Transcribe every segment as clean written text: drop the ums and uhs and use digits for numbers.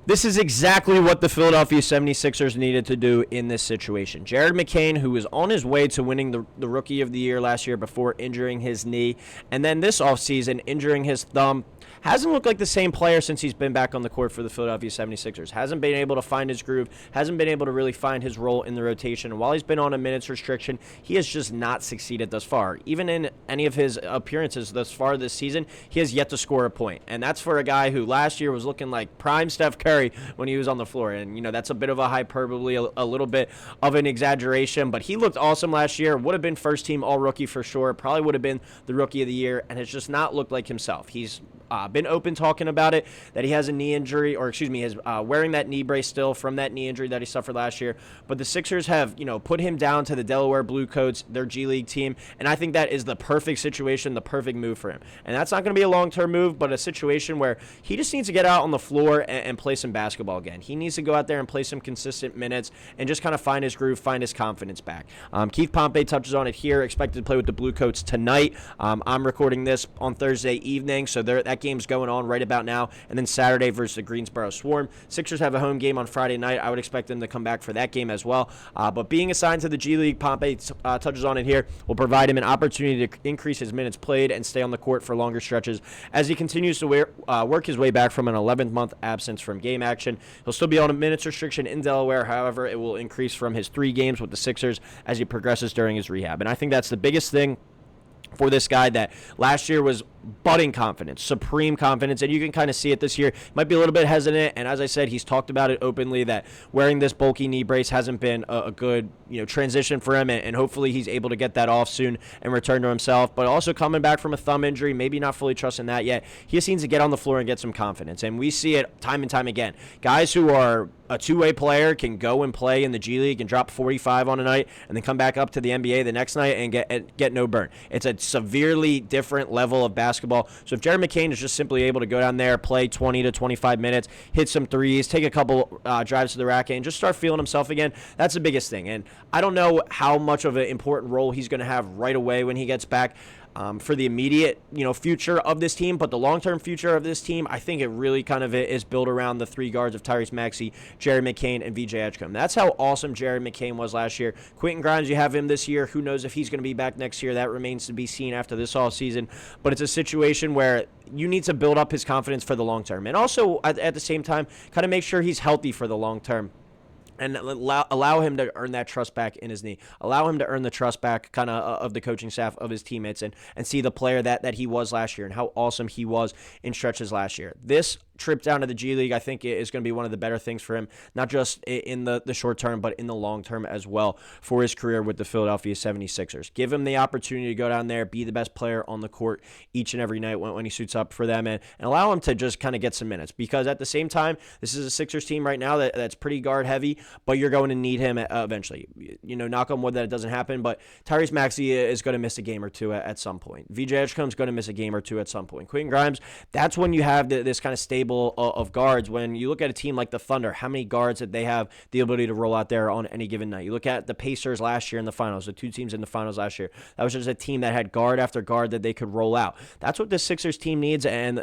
This is exactly what the Philadelphia 76ers needed to do in this situation. Jared McCain, who was on his way to winning the Rookie of the Year last year before injuring his knee, and then this offseason injuring his thumb, hasn't looked like the same player since he's been back on the court for the Philadelphia 76ers. Hasn't been able to find his groove, hasn't been able to really find his role in the rotation. And while he's been on a minutes restriction, he has just not succeeded thus far. Even in any of his appearances thus far this season, he has yet to score a point. And that's for a guy who last year was looking like prime Steph Curry when he was on the floor. And, that's a bit of a hyperbole, a little bit of an exaggeration. But he looked awesome last year. Would have been first-team All-Rookie for sure. Probably would have been the Rookie of the Year. And has just not looked like himself. He's been open talking about it, that he has a knee injury, or excuse me, is wearing that knee brace still from that knee injury that he suffered last year. But the Sixers have, put him down to the Delaware Blue Coats, their G League team, and I think that is the perfect situation, the perfect move for him. And that's not going to be a long-term move, but a situation where he just needs to get out on the floor and play some basketball again. He needs to go out there and play some consistent minutes and just kind of find his groove, find his confidence back. Keith Pompey touches on it here, expected to play with the Blue Coats tonight. I'm recording this on Thursday evening, so that game's going on right about now, and then Saturday versus the Greensboro Swarm. Sixers have a home game on Friday night. I would expect them to come back for that game as well. But being assigned to the G League, Pompey touches on it here, will provide him an opportunity to increase his minutes played and stay on the court for longer stretches as he continues to work his way back from an 11th-month absence from game action. He'll still be on a minutes restriction in Delaware. However, it will increase from his 3 games with the Sixers as he progresses during his rehab. And I think that's the biggest thing for this guy, that last year was budding confidence, supreme confidence, and you can kind of see it this year. Might be a little bit hesitant, and as I said, he's talked about it openly that wearing this bulky knee brace hasn't been a good transition for him, and hopefully he's able to get that off soon and return to himself. But also coming back from a thumb injury, maybe not fully trusting that yet. He just needs to get on the floor and get some confidence, and we see it time and time again. Guys who are a two-way player can go and play in the G League and drop 45 on a night and then come back up to the NBA the next night and get no burn. It's a severely different level of basketball. So if Jared McCain is just simply able to go down there, play 20 to 25 minutes, hit some threes, take a couple drives to the racket, and just start feeling himself again, that's the biggest thing. And I don't know how much of an important role he's going to have right away when he gets back. For the immediate, future of this team, but the long-term future of this team, I think it really kind of is built around the 3 guards of Tyrese Maxey, Jared McCain, and VJ Edgecombe. That's how awesome Jared McCain was last year. Quentin Grimes, you have him this year. Who knows if he's going to be back next year? That remains to be seen after this offseason. But it's a situation where you need to build up his confidence for the long term, and also at the same time, kind of make sure he's healthy for the long term. And allow him to earn that trust back in his knee. Allow him to earn the trust back kind of the coaching staff, of his teammates, and see the player that he was last year and how awesome he was in stretches last year. This trip down to the G League, I think, is going to be one of the better things for him, not just in the short term, but in the long term as well for his career with the Philadelphia 76ers. Give him the opportunity to go down there, be the best player on the court each and every night when he suits up for them, and allow him to just kind of get some minutes. Because at the same time, this is a Sixers team right now that's pretty guard heavy, but you're going to need him eventually. Knock on wood that it doesn't happen, but Tyrese Maxey is going to miss a game or two at some point. VJ Edgecombe is going to miss a game or two at some point. Quentin Grimes, that's when you have this kind of stable of guards. When you look at a team like the Thunder, how many guards that they have the ability to roll out there on any given night? You look at the Pacers last year in the finals, the 2 teams in the finals last year. That was just a team that had guard after guard that they could roll out. That's what the Sixers team needs, and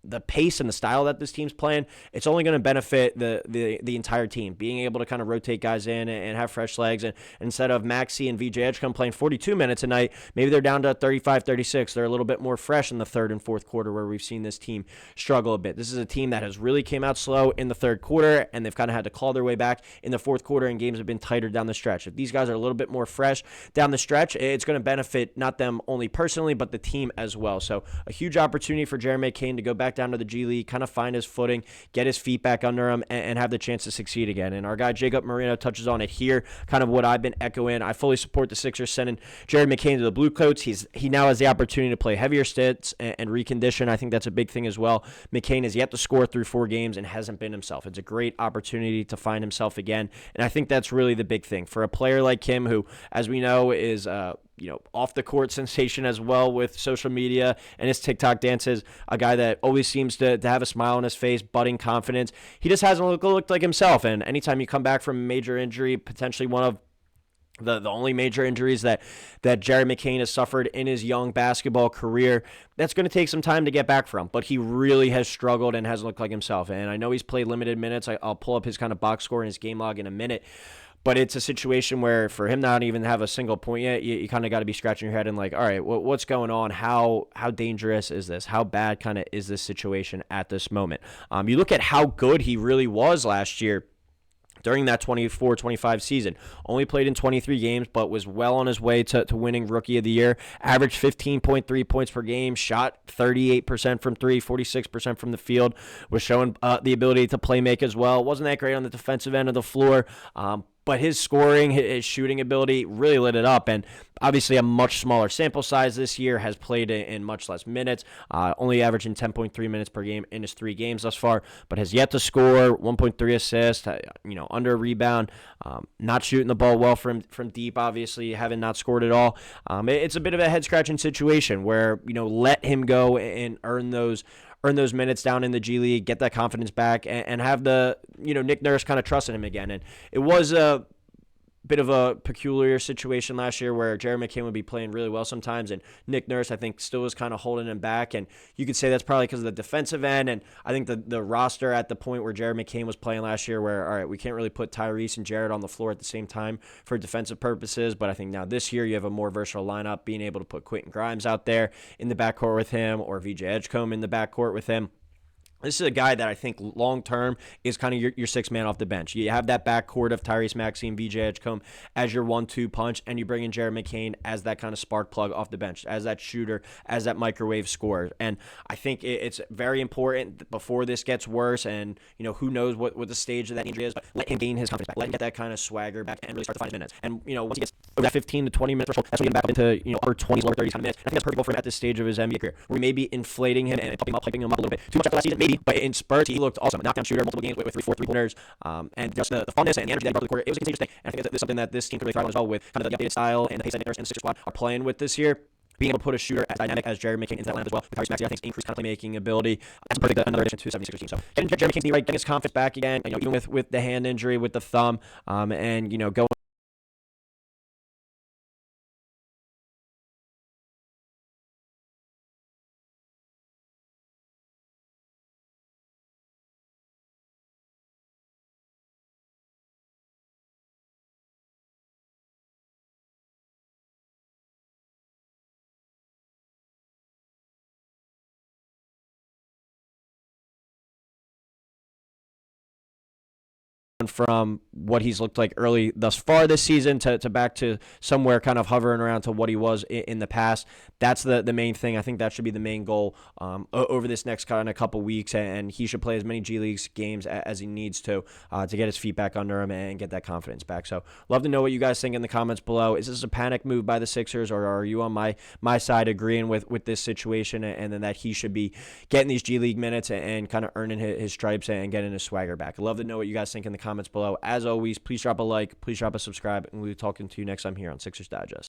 the pace and the style that this team's playing, it's only going to benefit the entire team. Being able to kind of rotate guys in and have fresh legs. And instead of Maxey and VJ Edgecombe playing 42 minutes a night, maybe they're down to 35, 36. They're a little bit more fresh in the third and fourth quarter, where we've seen this team struggle a bit. This is a team that has really came out slow in the third quarter, and they've kind of had to claw their way back in the fourth quarter, and games have been tighter down the stretch. If these guys are a little bit more fresh down the stretch, it's going to benefit not them only personally, but the team as well. So a huge opportunity for Jared McCain to go back down to the G League, kind of find his footing, get his feet back under him, and have the chance to succeed again. And our guy Jacob Marino touches on it here, kind of what I've been echoing. I fully support the Sixers sending Jared McCain to the Blue Coats. He now has the opportunity to play heavier stints and recondition. I think that's a big thing as well. McCain has yet to score through 4 games and hasn't been himself. It's a great opportunity to find himself again, and I think that's really the big thing for a player like him, who, as we know, is off the court sensation as well with social media and his TikTok dances, a guy that always seems to have a smile on his face, budding confidence. He just hasn't looked like himself, and anytime you come back from a major injury, potentially one of The only major injuries that Jared McCain has suffered in his young basketball career. That's going to take some time to get back from, but he really has struggled and hasn't looked like himself. And I know he's played limited minutes. I'll pull up his kind of box score and his game log in a minute. But it's a situation where for him not even have a single point yet, you kind of got to be scratching your head and like, all right, what's going on? How dangerous is this? How bad kind of is this situation at this moment? You look at how good he really was last year. During that 24-25 season, only played in 23 games, but was well on his way to winning Rookie of the Year. Averaged 15.3 points per game, shot 38% from three, 46% from the field, was showing the ability to play make as well. Wasn't that great on the defensive end of the floor, but his scoring, his shooting ability really lit it up. And obviously a much smaller sample size this year, has played in much less minutes, only averaging 10.3 minutes per game in his 3 games thus far, but has yet to score, 1.3 assists, under a rebound, not shooting the ball well from deep, obviously, having not scored at all. It's a bit of a head-scratching situation where, let him go and earn those minutes down in the G League, get that confidence back, and have the, Nick Nurse kind of trusting him again. And it was a bit of a peculiar situation last year where Jared McCain would be playing really well sometimes, and Nick Nurse, I think, still was kind of holding him back. And you could say that's probably because of the defensive end. And I think the roster at the point where Jared McCain was playing last year where, all right, we can't really put Tyrese and Jared on the floor at the same time for defensive purposes. But I think now this year you have a more versatile lineup, being able to put Quentin Grimes out there in the backcourt with him or VJ Edgecombe in the backcourt with him. This is a guy that I think long-term is kind of your sixth man off the bench. You have that backcourt of Tyrese Maxey and VJ Edgecombe as your 1-2 punch, and you bring in Jared McCain as that kind of spark plug off the bench, as that shooter, as that microwave scorer. And I think it's very important before this gets worse, and who knows what the stage of that injury is, but let him gain his confidence back. Let him get that kind of swagger back and really start to find his minutes. And once he gets over that 15 to 20 minutes threshold, that's when you get back up into upper 20s, lower 30s kind of minutes. I think that's perfect for him at this stage of his NBA career, where we may be inflating him and hyping him up a little bit too much after last season, maybe. But in spurts, he looked awesome. Knockdown shooter, multiple games with 3-4 3-pointers, and just the funness and the energy that he brought to the court. It was a contagious thing. And I think that's something that this team could really thrive on as well, with kind of the updated style and the pace that Nick Nurse and the Sixers squad are playing with this year. Being able to put a shooter as dynamic as Jared McCain into that lineup as well, with Tyrese Maxey, I think, increased kind of playmaking ability. That's another addition to the 76ers team. So getting Jared McCain's knee right, getting his confidence back again, even with the hand injury, with the thumb, and going from what he's looked like early thus far this season to back to somewhere kind of hovering around to what he was in the past. That's the main thing. I think that should be the main goal over this next kind of couple weeks, and he should play as many G League games as he needs to get his feet back under him and get that confidence back. So love to know what you guys think in the comments below. Is this a panic move by the Sixers, or are you on my side agreeing with this situation, and then that he should be getting these G League minutes and kind of earning his stripes and getting his swagger back? I'd love to know what you guys think in the comments below. As always, please drop a like, please drop a subscribe, and we'll be talking to you next time here on Sixers Digest.